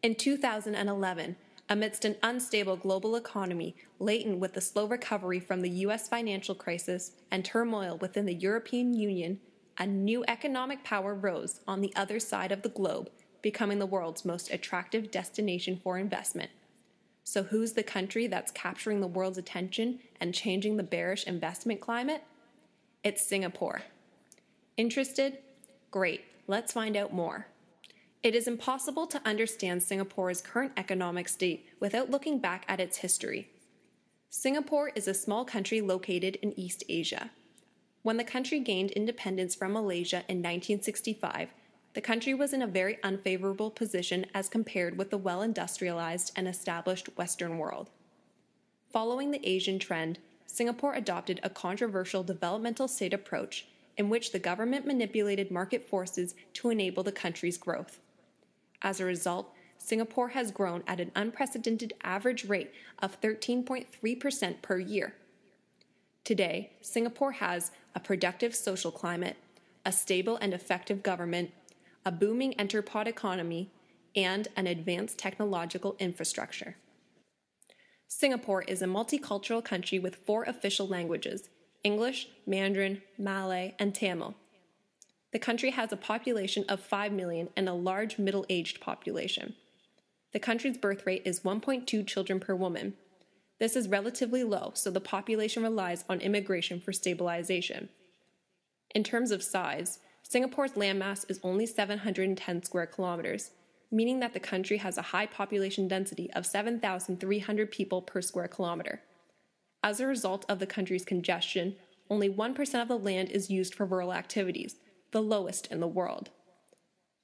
In 2011, amidst an unstable global economy laden with the slow recovery from the U.S. financial crisis and turmoil within the European Union, a new economic power rose on the other side of the globe, becoming the world's most attractive destination for investment. So who's the country that's capturing the world's attention and changing the bearish investment climate? It's Singapore. Interested? Great, let's find out more. It is impossible to understand Singapore's current economic state without looking back at its history. Singapore is a small country located in East Asia. When the country gained independence from Malaysia in 1965, the country was in a very unfavorable position as compared with the well-industrialized and established Western world. Following the Asian trend, Singapore adopted a controversial developmental state approach in which the government manipulated market forces to enable the country's growth. As a result, Singapore has grown at an unprecedented average rate of 13.3% per year. Today, Singapore has a productive social climate, a stable and effective government, a booming entrepot economy, and an advanced technological infrastructure. Singapore is a multicultural country with 4 official languages: English, Mandarin, Malay, and Tamil. The country has a population of 5 million and a large middle-aged population. The country's birth rate is 1.2 children per woman. This is relatively low, so the population relies on immigration for stabilization. In terms of size, Singapore's landmass is only 710 square kilometers, meaning that the country has a high population density of 7,300 people per square kilometer. As a result of the country's congestion, only 1% of the land is used for rural activities, the lowest in the world.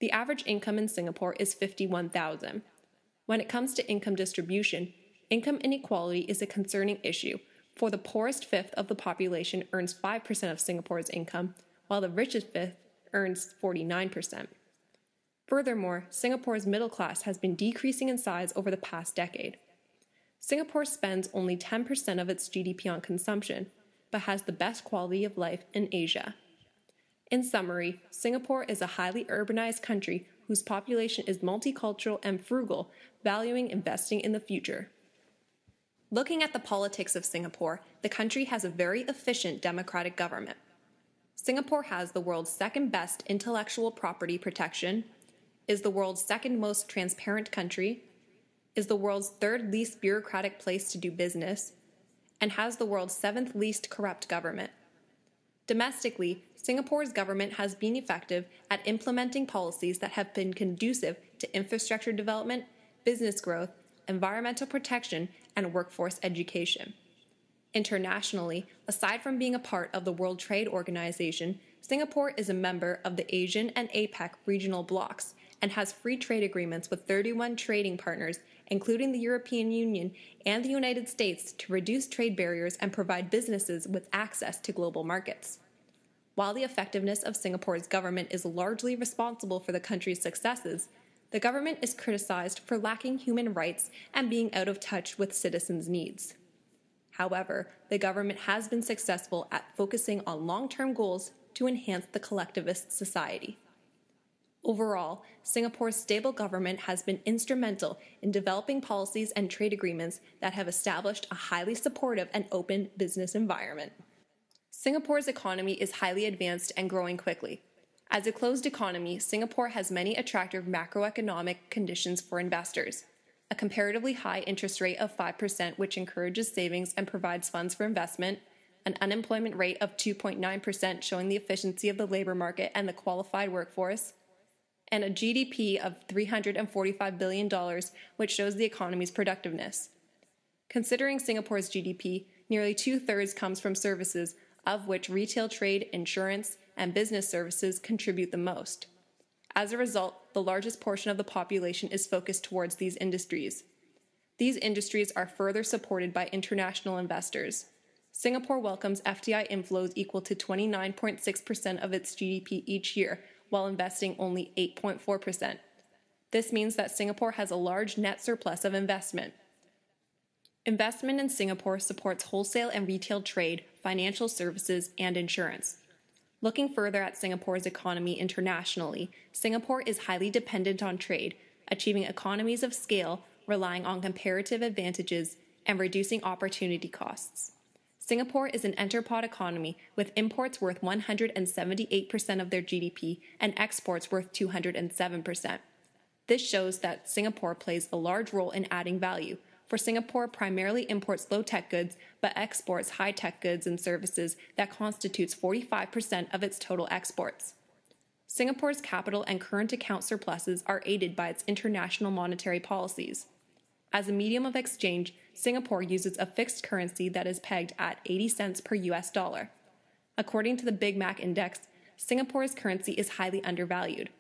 The average income in Singapore is $51,000. When it comes to income distribution, income inequality is a concerning issue, for the poorest fifth of the population earns 5% of Singapore's income, while the richest fifth earns 49%. Furthermore, Singapore's middle class has been decreasing in size over the past decade. Singapore spends only 10% of its GDP on consumption, but has the best quality of life in Asia. In summary, Singapore is a highly urbanized country whose population is multicultural and frugal, valuing investing in the future. Looking at the politics of Singapore, the country has a very efficient democratic government. Singapore has the world's second best intellectual property protection, is the world's second most transparent country, is the world's third least bureaucratic place to do business, and has the world's 7th least corrupt government. Domestically, Singapore's government has been effective at implementing policies that have been conducive to infrastructure development, business growth, environmental protection, and workforce education. Internationally, aside from being a part of the World Trade Organization, Singapore is a member of the Asian and APEC regional blocs and has free trade agreements with 31 trading partners, including the European Union and the United States, to reduce trade barriers and provide businesses with access to global markets. While the effectiveness of Singapore's government is largely responsible for the country's successes, the government is criticized for lacking human rights and being out of touch with citizens' needs. However, the government has been successful at focusing on long-term goals to enhance the collectivist society. Overall, Singapore's stable government has been instrumental in developing policies and trade agreements that have established a highly supportive and open business environment. Singapore's economy is highly advanced and growing quickly. As a closed economy, Singapore has many attractive macroeconomic conditions for investors. A comparatively high interest rate of 5%, which encourages savings and provides funds for investment, an unemployment rate of 2.9%, showing the efficiency of the labor market and the qualified workforce, and a GDP of $345 billion, which shows the economy's productiveness. Considering Singapore's GDP, nearly 2/3 comes from services, of which retail trade, insurance, and business services contribute the most. As a result, the largest portion of the population is focused towards these industries. These industries are further supported by international investors. Singapore welcomes FDI inflows equal to 29.6% of its GDP each year, while investing only 8.4%. This means that Singapore has a large net surplus of investment. Investment in Singapore supports wholesale and retail trade, financial services, and insurance. Looking further at Singapore's economy internationally, Singapore is highly dependent on trade, achieving economies of scale, relying on comparative advantages, and reducing opportunity costs. Singapore is an entrepot economy with imports worth 178% of their GDP and exports worth 207%. This shows that Singapore plays a large role in adding value, for Singapore primarily imports low-tech goods but exports high-tech goods and services that constitutes 45% of its total exports. Singapore's capital and current account surpluses are aided by its international monetary policies. As a medium of exchange, Singapore uses a fixed currency that is pegged at 80 cents per US dollar. According to the Big Mac Index, Singapore's currency is highly undervalued.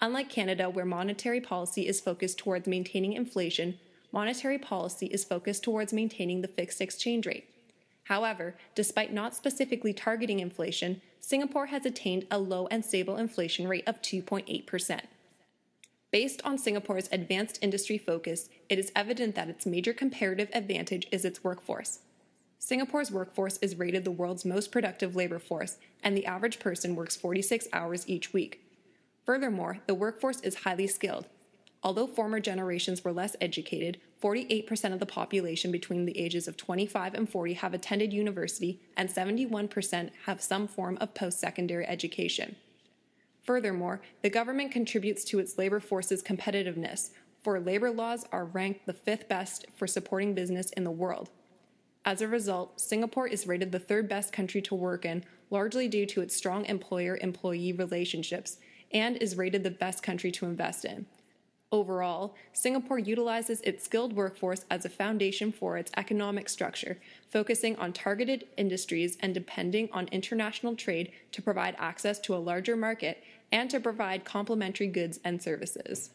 Unlike Canada, where monetary policy is focused towards maintaining inflation, monetary policy is focused towards maintaining the fixed exchange rate. However, despite not specifically targeting inflation, Singapore has attained a low and stable inflation rate of 2.8%. Based on Singapore's advanced industry focus, it is evident that its major comparative advantage is its workforce. Singapore's workforce is rated the world's most productive labor force, and the average person works 46 hours each week. Furthermore, the workforce is highly skilled. Although former generations were less educated, 48% of the population between the ages of 25 and 40 have attended university, and 71% have some form of post-secondary education. Furthermore, the government contributes to its labor force's competitiveness, for labor laws are ranked the 5th best for supporting business in the world. As a result, Singapore is rated the 3rd best country to work in, largely due to its strong employer-employee relationships, and is rated the best country to invest in. Overall, Singapore utilizes its skilled workforce as a foundation for its economic structure, focusing on targeted industries and depending on international trade to provide access to a larger market and to provide complementary goods and services.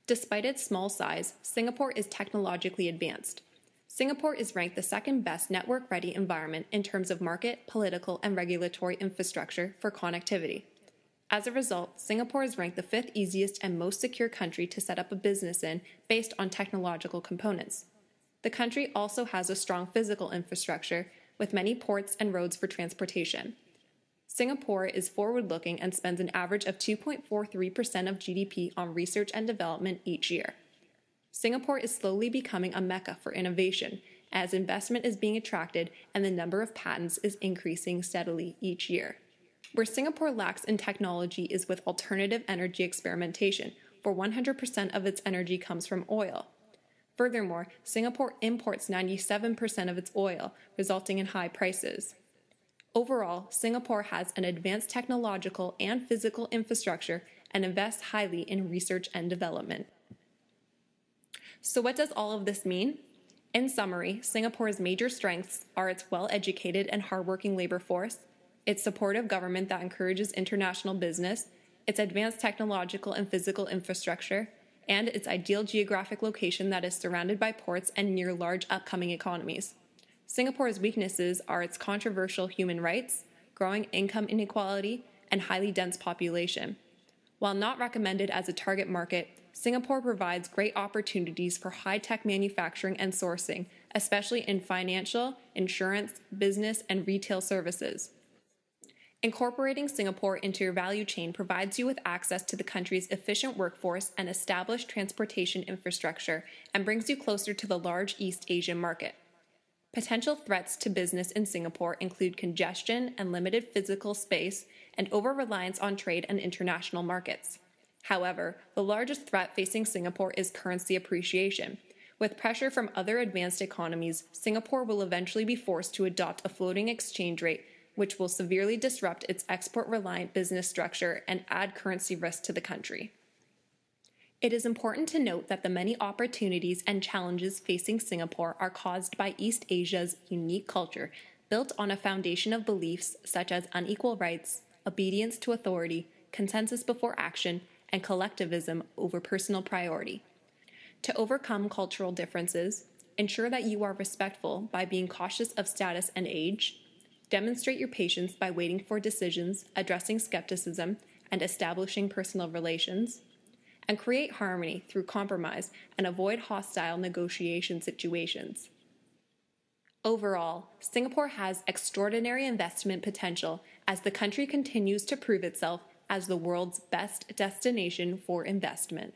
Despite its small size, Singapore is technologically advanced. Singapore is ranked the 2nd best network-ready environment in terms of market, political, and regulatory infrastructure for connectivity. As a result, Singapore is ranked the 5th easiest and most secure country to set up a business in based on technological components. The country also has a strong physical infrastructure, with many ports and roads for transportation. Singapore is forward-looking and spends an average of 2.43% of GDP on research and development each year. Singapore is slowly becoming a mecca for innovation, as investment is being attracted and the number of patents is increasing steadily each year. Where Singapore lacks in technology is with alternative energy experimentation, for 100% of its energy comes from oil. Furthermore, Singapore imports 97% of its oil, resulting in high prices. Overall, Singapore has an advanced technological and physical infrastructure and invests highly in research and development. So what does all of this mean? In summary, Singapore's major strengths are its well-educated and hardworking labor force, its supportive government that encourages international business, its advanced technological and physical infrastructure, and its ideal geographic location that is surrounded by ports and near large upcoming economies. Singapore's weaknesses are its controversial human rights, growing income inequality, and highly dense population. While not recommended as a target market, Singapore provides great opportunities for high-tech manufacturing and sourcing, especially in financial, insurance, business, and retail services. Incorporating Singapore into your value chain provides you with access to the country's efficient workforce and established transportation infrastructure and brings you closer to the large East Asian market. Potential threats to business in Singapore include congestion and limited physical space and over-reliance on trade and international markets. However, the largest threat facing Singapore is currency appreciation. With pressure from other advanced economies, Singapore will eventually be forced to adopt a floating exchange rate, which will severely disrupt its export-reliant business structure and add currency risk to the country. It is important to note that the many opportunities and challenges facing Singapore are caused by East Asia's unique culture, built on a foundation of beliefs such as unequal rights, obedience to authority, consensus before action, and collectivism over personal priority. To overcome cultural differences, ensure that you are respectful by being cautious of status and age, demonstrate your patience by waiting for decisions, addressing skepticism, and establishing personal relations, and create harmony through compromise and avoid hostile negotiation situations. Overall, Singapore has extraordinary investment potential as the country continues to prove itself as the world's best destination for investment.